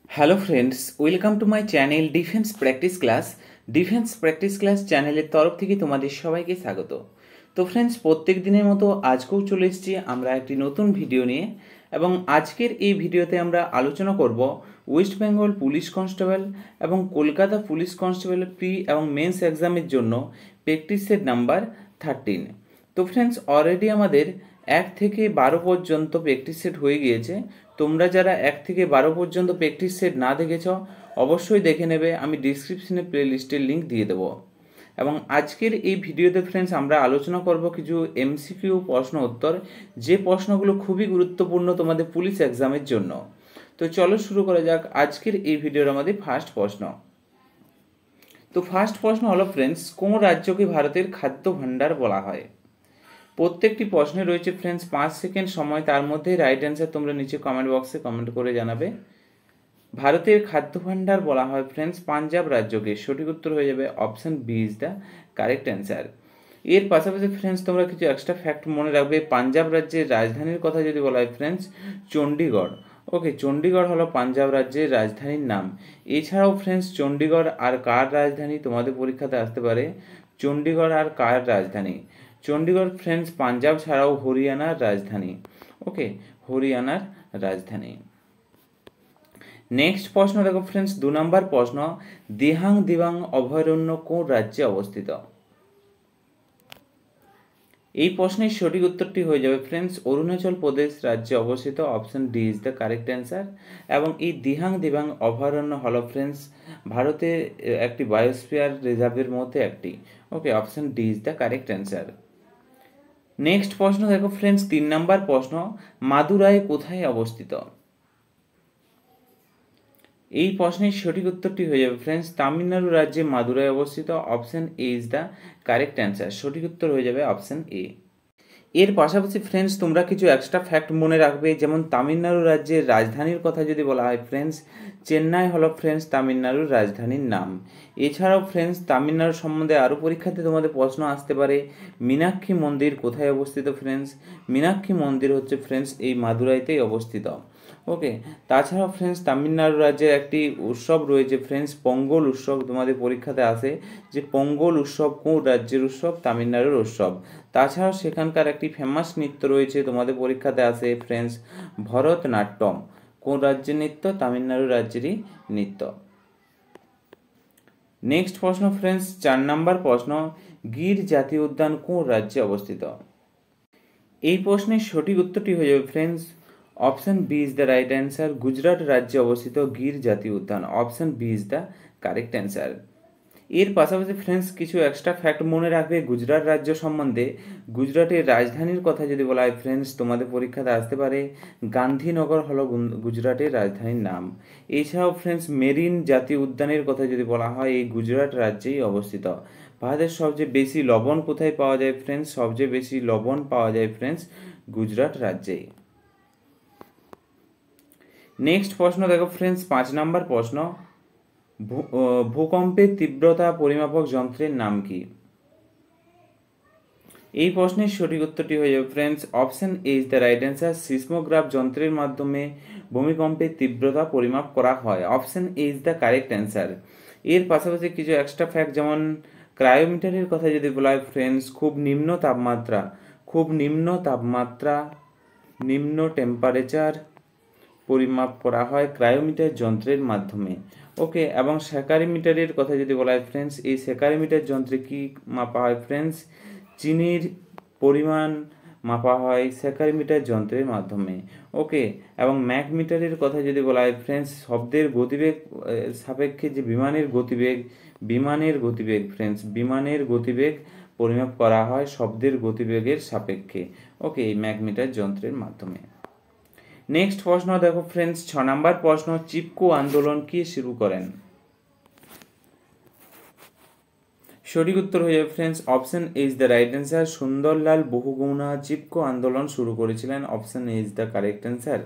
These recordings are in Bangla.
Hello friends, welcome to my channel defence practice class. Defence practice class চ্যানেলের তরফ থেকে তোমাদের সবাইকে স্বাগত। তো ফ্রেন্ডস, প্রত্যেক দিনের মতো আজকেও চলে এসেছি আমরা একটি নতুন ভিডিও নিয়ে, এবং আজকের এই ভিডিওতে আমরা আলোচনা করব ওয়েস্ট বেঙ্গল পুলিশ কনস্টেবল এবং কলকাতা পুলিশ কনস্টেবলের প্রি এবং মেন্স এক্সামের জন্য প্র্যাকটিস সেট নাম্বার 13। তো ফ্রেন্ডস, অলরেডি আমাদের 1 থেকে 12 পর্যন্ত প্র্যাকটিস সেট হয়ে গিয়েছে। তোমরা যারা 1 থেকে 12 পর্যন্ত প্র্যাকটিস সেট না দেখেছ অবশ্যই দেখে নেবে, আমি ডিসক্রিপশনে প্লে লিস্টের লিঙ্ক দিয়ে দেবো। এবং আজকের এই ভিডিওতে ফ্রেন্ডস আমরা আলোচনা করব কিছু এমসিকিউ প্রশ্ন উত্তর, যে প্রশ্নগুলো খুবই গুরুত্বপূর্ণ তোমাদের পুলিশ এক্সামের জন্য। তো চলো শুরু করা যাক আজকের এই ভিডিওর আমাদের ফার্স্ট প্রশ্ন। তো ফার্স্ট প্রশ্ন হলো ফ্রেন্ডস, কোন রাজ্যকে ভারতের খাদ্য ভাণ্ডার বলা হয়? প্রত্যেকটি প্রশ্নে রয়েছে ফ্রেন্ডস 5 সেকেন্ড সময়, তার মধ্যে রাইট অ্যান্সার তোমরা নিচে কমেন্ট বক্সে কমেন্ট করে জানাবে। ভারতের খাদ্য ভাণ্ডার বলা হয় ফ্রেন্ডস পাঞ্জাব রাজ্যকে। সঠিক উত্তর হয়ে যাবে option B is the correct answer. এর পাশাপাশি ফ্রেন্ডস তোমরা কিছু এক্সট্রা ফ্যাক্ট মনে রাখবে। পাঞ্জাব রাজ্যের রাজধানীর কথা যদি বলা হয় ফ্রেন্ডস, চণ্ডীগড়। ওকে, চণ্ডীগড় হলো পাঞ্জাব রাজ্যের রাজধানীর নাম। এছাড়াও ফ্রেন্ডস চণ্ডীগড় আর কার রাজধানী তোমাদের পরীক্ষাতে আসতে পারে? চণ্ডীগড় আর কার রাজধানী? চণ্ডীগড় ফ্রেন্ডস পাঞ্জাব ছাড়াও হরিয়ানার রাজধানী। ওকে, হরিয়ানার রাজধানী। নেক্সট প্রশ্ন দেখো ফ্রেন্ডস, 2 নম্বর প্রশ্ন, দিহাং দিবাং অভয়ারণ্য কোন রাজ্যে অবস্থিত? এই প্রশ্নের সঠিক উত্তরটি হয়ে যাবে ফ্রেন্ডস অরুণাচল প্রদেশ রাজ্যে অবস্থিত। Option D is the correct answer. এবং এই দিহাং দিবাং অভয়ারণ্য হল ফ্রেন্ডস ভারতের একটি বায়োস্ফিয়ার রিজার্ভের মধ্যে একটি। Okay, option D is the correct answer. Next প্রশ্ন দেখো ফ্রেন্ডস, 3 নম্বর প্রশ্ন, মাদুরাই কোথায় অবস্থিত? এই প্রশ্নের সঠিক উত্তরটি হয়ে যাবে ফ্রেন্ডস তামিলনাড়ু রাজ্যে মাদুরাই অবস্থিত। Option A is the correct answer. সঠিক উত্তর হয়ে যাবে অপশন এ। এর পাশাপাশি ফ্রেন্ডস তোমরা কিছু এক্সট্রা ফ্যাক্ট মনে রাখবে, যেমন তামিলনাড়ু রাজ্যের রাজধানীর কথা যদি বলা হয় ফ্রেন্ডস, চেন্নাই হলো ফ্রেন্ডস তামিলনাড়ুর রাজধানীর নাম। এছাড়াও ফ্রেন্ডস তামিলনাড়ু সম্বন্ধে আরও পরীক্ষাতে তোমাদের প্রশ্ন আসতে পারে, মীনাক্ষী মন্দির কোথায় অবস্থিত ফ্রেন্ডস? মীনাক্ষী মন্দির হচ্ছে ফ্রেন্ডস এই মাদুরাইতেই অবস্থিত। ওকে, তাছাড়াও ফ্রেন্ডস তামিলনাড়ু রাজ্যের একটি উৎসব রয়েছে ফ্রেন্ডস পোঙ্গল উৎসব, তোমাদের পরীক্ষাতে আসে যে পোঙ্গল উৎসব কোন রাজ্যের উৎসব? তামিলনাড়ুর উৎসব। তাছাড়াও সেখানকার একটি ফেমাস নৃত্য রয়েছে, তোমাদের পরীক্ষাতে আসে ফ্রেন্ডস ভরতনাট্যম। কোন রাজ্যের নৃত্য? তামিলনাড়ু রাজ্যেরই নৃত্য। নেক্সট প্রশ্ন ফ্রেন্ডস 4 নম্বর প্রশ্ন, গির জাতীয় উদ্যান কোন রাজ্যে অবস্থিত? এই প্রশ্নের সঠিক উত্তরটি হয়ে যাবে friends option B is the right answer. Gujarat রাজ্যে অবস্থিত গির জাতীয় উদ্যান। Option B is the correct answer. এর পাশাপাশি ফ্রেন্ডস কিছু এক্সট্রা ফ্যাক্ট মনে রাখবে গুজরাট রাজ্য সম্বন্ধে। গুজরাটের রাজধানীর কথা যদি বলা হয় ফ্রেন্ডস তোমাদের পরীক্ষাতে আসতে পারে, গান্ধীনগর হলো গুজরাটের রাজধানীর নাম। এছাড়াও ফ্রেন্ডস মেরিন জাতীয় উদ্যানের কথা যদি বলা হয়, এই গুজরাট রাজ্যেই অবস্থিত। ভারতের সবচেয়ে বেশি লবণ কোথায় পাওয়া যায় ফ্রেন্ডস? সবচেয়ে বেশি লবণ পাওয়া যায় ফ্রেন্ডস গুজরাট রাজ্যেই। নেক্সট প্রশ্ন দেখো ফ্রেন্ডস 5 নম্বর প্রশ্ন, ভূকম্পের তীব্রতা পরিমাপক যন্ত্রের নাম কি? এই প্রশ্নের সঠিক উত্তরটি হয়ে যাবে friends option A is the right answer. Seismograph যন্ত্রের মাধ্যমে ভূমিকম্পের তীব্রতা পরিমাপ করা হয়। Option A is the correct answer. এর পাশাপাশি কিছু এক্সট্রা ফ্যাক্ট, যেমন ক্রায়োমিটারের কথা যদি বলা হয় ফ্রেন্ডস, খুব নিম্ন তাপমাত্রা নিম্ন টেম্পারেচার পরিমাপ করা হয় ক্রায়োমিটার যন্ত্রের মাধ্যমে। ওকে, এবং সেকারিমিটারের কথা যদি বলা হয় ফ্রেন্ডস, এই সেকারিমিটার যন্ত্রে কি মাপা হয় ফ্রেন্ডস? চিনির পরিমাণ মাপা হয় সেকারিমিটার যন্ত্রের মাধ্যমে। ওকে, এবং ম্যাগমিটারের কথা যদি বলা হয় ফ্রেন্ডস, শব্দের গতিবেগ সাপেক্ষে যে বিমানের গতিবেগ পরিমাপ করা হয় শব্দের গতিবেগের সাপেক্ষে। ওকে, এই ম্যাগমিটার যন্ত্রের মাধ্যমে। নেক্সট প্রশ্ন দেখো ফ্রেন্ডস 6 নম্বর প্রশ্ন, চিপকো আন্দোলন কে শুরু করেন? সঠিক উত্তর হয়ে যাবে friends option A is the right answer. Sundarlal Bahuguna Chipko আন্দোলন শুরু করেছিলেন। Option A is the correct answer.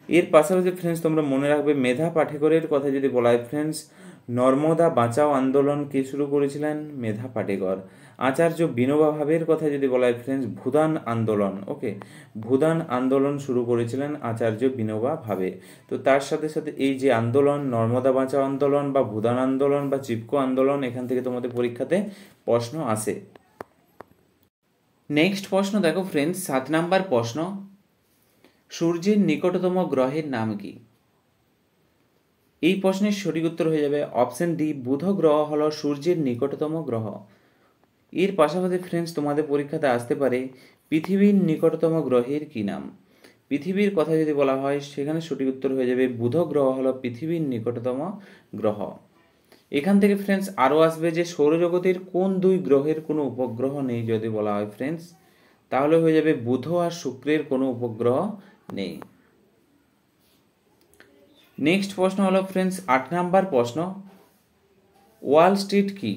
এর পাশাপাশি ফ্রেন্ডস তোমরা মনে রাখবে মেধা পাটেকরের কথা যদি বলা হয় ফ্রেন্ডস, নর্মদা বাঁচাও আন্দোলন কে শুরু করেছিলেন? মেধা পাটেকর। আচার্য বিনোবা ভাবের কথা যদি বলা হয় ফ্রেন্ডস, ভূদান আন্দোলন। ওকে, ভূদান আন্দোলন শুরু করেছিলেন আচার্য বিনোবা ভাবে। তো তার সাথে সাথে এই যে আন্দোলন, নর্মদা বাঁচাও আন্দোলন বা ভূদান আন্দোলন বা চিপকো আন্দোলন, এখান থেকে তোমাদের পরীক্ষাতে প্রশ্ন আসে। নেক্সট প্রশ্ন দেখো ফ্রেন্ডস, 7 নাম্বার প্রশ্ন, সূর্যের নিকটতম গ্রহের নাম কি? এই প্রশ্নের সঠিক উত্তর হয়ে যাবে অপশন ডি, বুধ গ্রহ হলো সূর্যের নিকটতম গ্রহ। এর পাশাপাশি ফ্রেন্ডস তোমাদের পরীক্ষাতে আসতে পারে পৃথিবীর নিকটতম গ্রহের কি নাম? পৃথিবীর কথা যদি বলা হয় সেখানে সঠিক উত্তর হয়ে যাবে বুধ গ্রহ হলো পৃথিবীর নিকটতম গ্রহ। এখান থেকে ফ্রেন্ডস আরও আসবে যে সৌরজগতের কোন দুই গ্রহের কোনো উপগ্রহ নেই যদি বলা হয় ফ্রেন্ডস, তাহলে হয়ে যাবে বুধ আর শুক্রের কোনো উপগ্রহ নেই। নেক্সট প্রশ্ন হলো ফ্রেন্ডস 8 নাম্বার প্রশ্ন, ওয়াল স্ট্রিট কি?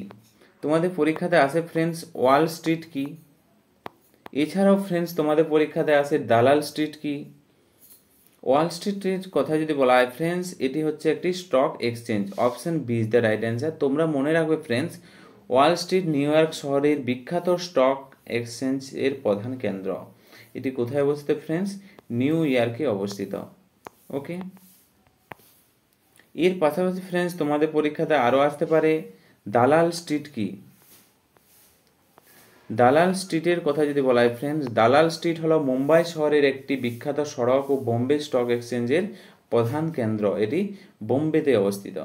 তোমাদের পরীক্ষাতে আসে ফ্রেন্ডস ওয়াল স্ট্রিট কি। এছাড়াও ফ্রেন্ডস তোমাদের পরীক্ষাতে আসে দালাল স্ট্রিট কি। ওয়াল স্ট্রিটের কথা যদি বলা হয় ফ্রেন্ডস, এটি হচ্ছে একটি stock exchange. Option B is the right answer. তোমরা মনে রাখবে friends, Wall Street New York শহরের বিখ্যাত স্টক এক্সচেঞ্জ এর প্রধান কেন্দ্র। এটি কোথায় অবস্থিত ফ্রেন্ডস? নিউ ইয়র্কে অবস্থিত। ওকে, এর পাশাপাশি ফ্রেন্ডস তোমাদের পরীক্ষাতে আরও আসতে পারে দালাল স্ট্রিট কি। দালাল স্ট্রিটের কথা যদি বলা হয় ফ্রেন্ডস, দালাল স্ট্রিট হলো মুম্বাই শহরের একটি বিখ্যাত সড়ক ও বোম্বে স্টক এক্সচেঞ্জের প্রধান কেন্দ্র। এটি বোম্বেতে অবস্থিত।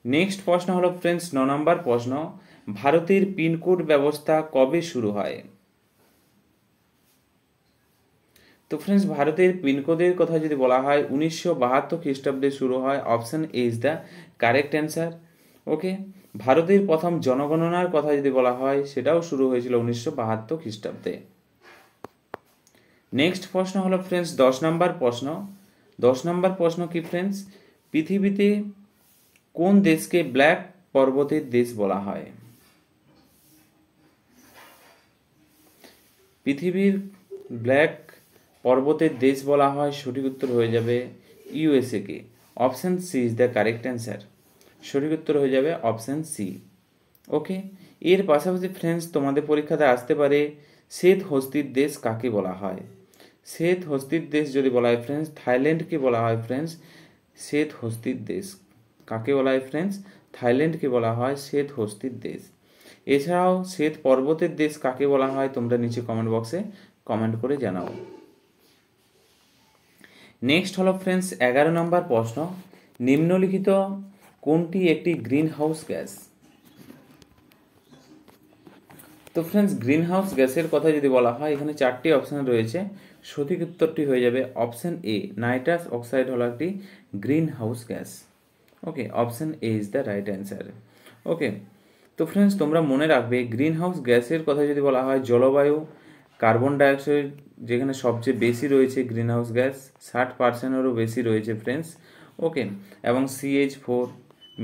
নেক্সট প্রশ্ন হলো ফ্রেন্ডস 9 নম্বর প্রশ্ন, ভারতের পিনকোড ব্যবস্থা কবে শুরু হয়? তো ফ্রেন্ডস ভারতের পিনকোডের কথা যদি বলা হয় 1972 খ্রিস্টাব্দে শুরু হয়। Option A is the correct answer. Okay, ভারতের প্রথম জনগণনার কথা যদি বলা হয় সেটাও শুরু হয়েছিল 1972 খ্রিস্টাব্দে। নেক্সট প্রশ্ন হলো ফ্রেন্ডস 10 নম্বর প্রশ্ন। 10 নম্বর প্রশ্ন কি ফ্রেন্ডস, পৃথিবীতে কোন দেশকে ব্ল্যাক পর্বতের দেশ বলা হয়? পৃথিবীর ব্ল্যাক পর্বতের দেশ বলা হয়, সঠিক উত্তর হয়ে যাবে ইউএসএ কে। Option C is the correct answer. সঠিক উত্তর হয়ে যাবে অপশন সি। ওকে, এর পাশাপাশি ফ্রেন্ডস তোমাদের পরীক্ষাতে আসতে পারে শ্বেত হস্তির দেশ কাকে বলা হয়? শ্বেত হস্তির দেশ যদি বলা হয় ফ্রেন্ডস, থাইল্যান্ডকে বলা হয় ফ্রেন্ডস শ্বেত হস্তির দেশ। কাকে বলা হয় ফ্রেন্ডস? থাইল্যান্ডকে বলা হয় শ্বেত হস্তির দেশ। এছাড়াও শ্বেত পর্বতের দেশ কাকে বলা হয় তোমরা নিচে কমেন্ট বক্সে কমেন্ট করে জানাও। নেক্সট হলো ফ্রেন্ডস 11 নম্বর প্রশ্ন, নিম্নলিখিত কোনটি একটি গ্রিন হাউস গ্যাস? তো ফ্রেন্ডস গ্রিন হাউস গ্যাসের কথা যদি বলা হয় এখানে 4টি অপশন রয়েছে। সঠিক উত্তরটি হয়ে যাবে অপশন এ, নাইট্রাস অক্সাইড হলো একটি greenhouse gas. Okay, option A is the right answer. Okay, তো ফ্রেন্ডস তোমরা মনে রাখবে গ্রিন হাউস গ্যাসের কথা যদি বলা হয় জলবায়ু, কার্বন ডাইঅক্সাইড যেখানে সবচেয়ে বেশি রয়েছে গ্রিন হাউস গ্যাস 60%-এরও বেশি রয়েছে ফ্রেন্ডস। ওকে, এবং CH4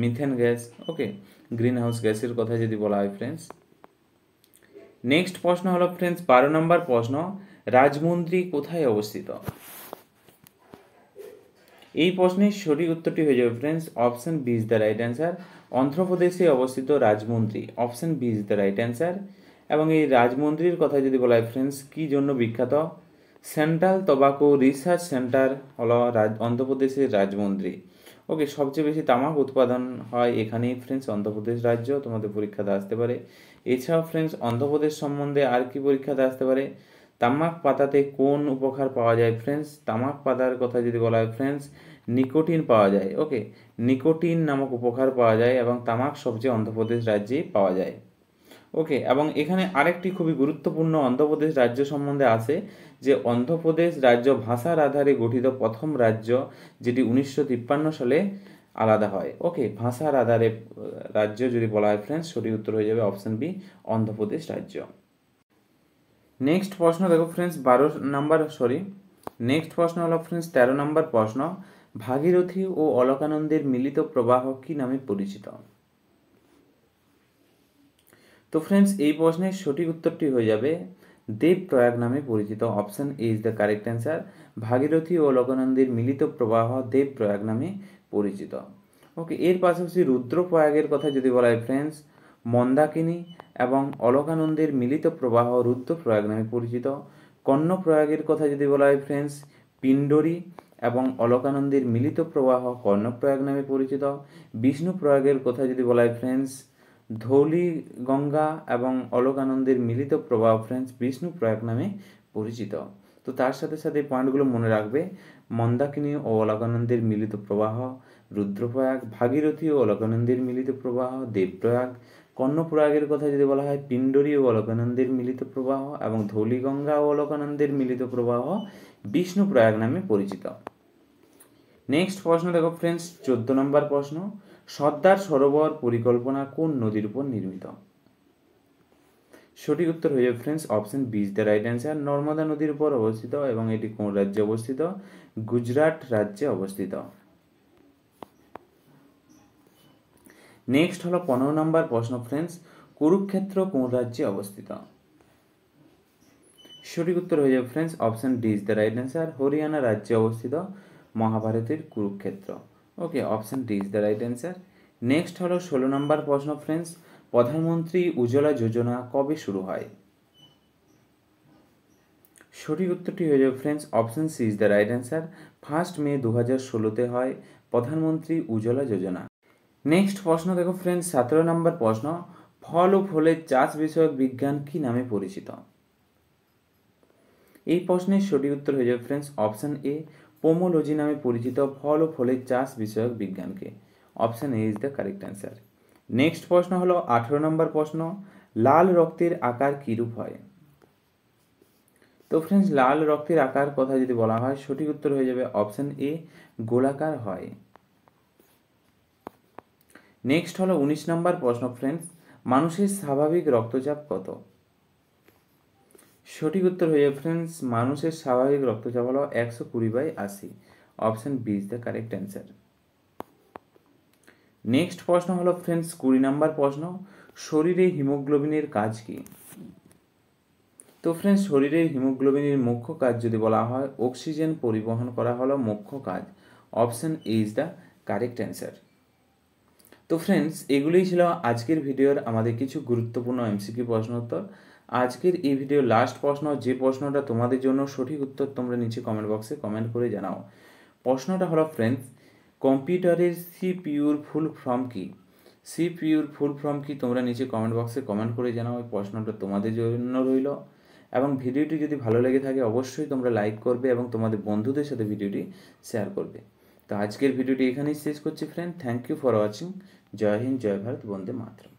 মিথেন গ্যাস। ওকে, গ্রিন হাউস গ্যাসের কথা যদি বলা হয় ফ্রেন্ডস। নেক্সট প্রশ্ন হলো ফ্রেন্ডস 12 নম্বর প্রশ্ন, রাজমুন্দ্রি কোথায় অবস্থিত? এই প্রশ্নের সঠিক উত্তরটি হয়ে যাবে friends option B is the right answer. অন্ধ্রপ্রদেশে অবস্থিত Rajahmundry. Option B is the right answer. এবং এই রাজমুন্দ্রির কথা যদি বলা হয় ফ্রেন্ডস কি জন্য বিখ্যাত? সেন্ট্রাল টোবাকো রিসার্চ সেন্টার হলো অন্ধ্রপ্রদেশের রাজমুন্দ্রি। ওকে, সবচেয়ে বেশি তামাক উৎপাদন হয় এখানেই ফ্রেন্ডস অন্ধ্রপ্রদেশ রাজ্য। তোমাদের পরীক্ষাতে আসতে পারে। এছাড়াও ফ্রেন্ডস অন্ধ্রপ্রদেশ সম্বন্ধে আর কি পরীক্ষাতে আসতে পারে? তামাক পাতাতে কোন উপকার পাওয়া যায় ফ্রেন্ডস? তামাক পাতার কথা যদি বলা হয় ফ্রেন্ডস নিকোটিন পাওয়া যায়। ওকে, নিকোটিন নামক উপকার পাওয়া যায় এবং তামাক সবচেয়ে অন্ধ্রপ্রদেশ রাজ্যেই পাওয়া যায়। ওকে, এবং এখানে আরেকটি খুবই গুরুত্বপূর্ণ অন্ধ্রপ্রদেশ রাজ্য সম্বন্ধে আছে যে অন্ধ্রপ্রদেশ রাজ্য ভাষার আধারে গঠিত প্রথম রাজ্য, যেটি 1953 সালে আলাদা হয়। ওকে, ভাষার আধারে রাজ্য যদি বলা হয় ফ্রেন্ডস সঠিক উত্তর হয়ে যাবে অপশন বি, অন্ধ্রপ্রদেশ রাজ্য। নেক্সট প্রশ্ন দেখো ফ্রেন্ডস 12 নাম্বার নেক্সট প্রশ্ন হলো ফ্রেন্ডস 13 নম্বর প্রশ্ন, ভাগীরথী ও অলকানন্দের মিলিত প্রবাহ কি নামে পরিচিত? তো ফ্রেন্ডস এই প্রশ্নের সঠিক উত্তরটি হয়ে যাবে দেবপ্রয়াগ নামে পরিচিত। Option A is the correct answer. Bhagirathi ও অলকানন্দের মিলিত প্রবাহ দেবপ্রয়াগ নামে পরিচিত। ওকে, এর পাশাপাশি রুদ্রপ্রয়াগের কথা যদি বলা হয় ফ্রেন্ডস মন্দাকিনী, এবং অলকানন্দের মিলিত প্রবাহ রুদ্রপ্রয়াগ নামে পরিচিত। কর্ণপ্রয়াগের কথা যদি বলা হয় ফ্রেন্ডস, পিণ্ডরী এবং অলকানন্দের মিলিত প্রবাহ কর্ণপ্রয়াগ নামে পরিচিত। বিষ্ণুপ্রয়াগের কথা যদি বলা হয় ফ্রেন্ডস, ধৌলি গঙ্গা এবং অলকানন্দের মিলিত প্রবাহ ফ্রেন্ডস বিষ্ণুপ্রয়াগ নামে পরিচিত। তো তার সাথে সাথে পয়েন্টগুলো মনে রাখবে, মন্দাকিনী ও অলকানন্দের মিলিত প্রবাহ রুদ্রপ্রয়াগ, ভাগীরথী ও অলকানন্দের মিলিত প্রবাহ দেবপ্রয়াগ। কর্ণপ্রয়াগের কথা যদি বলা হয়, পিণ্ডরী ও অলকানন্দের মিলিত প্রবাহ এবং ধৌলিগঙ্গা ও অলকানন্দের মিলিত প্রবাহ বিষ্ণুপ্রয়াগ নামে পরিচিত। নেক্সট প্রশ্ন দেখো ফ্রেন্ডস, 14 নম্বর প্রশ্ন, সর্দার সরোবর পরিকল্পনা কোন নদীর উপর নির্মিত? সঠিক উত্তর হয়ে যাবে friends option B is the right answer. Narmada নদীর উপর অবস্থিত এবং এটি কোন রাজ্যে অবস্থিত? গুজরাট রাজ্যে অবস্থিত। নেক্সট হলো 15 নম্বর প্রশ্ন ফ্রেন্ডস, কুরুক্ষেত্র কোন রাজ্যে অবস্থিত? সঠিক উত্তর হয়ে যাবে friends option D is the right answer. Haryana রাজ্যে অবস্থিত মহাভারতের Kurukshetra. Okay, option D is the right answer. Next হলো 16 নম্বর প্রশ্ন ফ্রেন্ডস, প্রধানমন্ত্রী উজ্জ্বলা যোজনা কবে শুরু হয়? সঠিক উত্তরটি হয়ে যাবে friends option C is the right answer. 1 May 2016-তে হয় প্রধানমন্ত্রী উজ্জ্বলা যোজনা। নেক্সট প্রশ্ন দেখো ফ্রেন্ডস, 17 নম্বর প্রশ্ন, ফল ও ফলের চাষ বিষয়ক বিজ্ঞান কি নামে পরিচিত? এই প্রশ্নের সঠিক উত্তর হয়ে যাবে ফ্রেন্ডস অপশন এ, পোমোলজি নামে পরিচিত ফল ও ফলের চাষ বিষয়ক বিজ্ঞানকে। Option A is the correct answer. Next প্রশ্ন হলো 18 নম্বর প্রশ্ন, লাল রক্তের আকার কিরূপ হয়? তো ফ্রেন্ডস লাল রক্তের আকার কথা যদি বলা হয়, সঠিক উত্তর হয়ে যাবে অপশন এ, গোলাকার হয়। নেক্সট হলো 19 নম্বর প্রশ্ন ফ্রেন্ডস, মানুষের স্বাভাবিক রক্তচাপ কত? সঠিক উত্তর হয়ে যাবে ফ্রেন্ডস মানুষের স্বাভাবিক রক্তচাপ হলো 120/80। Option B is the correct answer. Next প্রশ্ন হলো ফ্রেন্ডস 20 নম্বর প্রশ্ন, শরীরে হিমোগ্লোবিনের কাজ কি? তো ফ্রেন্ডস শরীরের হিমোগ্লোবিনের মুখ্য কাজ যদি বলা হয়, অক্সিজেন পরিবহন করা হলো মুখ্য কাজ। Option A is the correct answer. তো ফ্রেন্ডস এগুলোই ছিল আজকের ভিডিওর আমাদের কিছু গুরুত্বপূর্ণ এমসিকিউ প্রশ্ন উত্তর। আজকের এই ভিডিওর লাস্ট প্রশ্ন, যে প্রশ্নটা তোমাদের জন্য সঠিক উত্তর তোমরা নিচে কমেন্ট বক্সে কমেন্ট করে জানাও। প্রশ্নটা হলো ফ্রেন্ডস, কম্পিউটারের সিপিইউর ফুল ফর্ম কি? সিপিইউর ফুল ফর্ম কি তোমরা নিচে কমেন্ট বক্সে কমেন্ট করে জানাও। এই প্রশ্নটা তোমাদের জন্য রইল। এবং ভিডিওটি যদি ভালো লেগে থাকে অবশ্যই তোমরা লাইক করবে এবং তোমাদের বন্ধুদের সাথে ভিডিওটি শেয়ার করবে। তো আজকের ভিডিওটি এখানেই শেষ করছি friend. Thank you for watching. জয় হিন্দ, জয় ভারত, বন্দে মাতরম।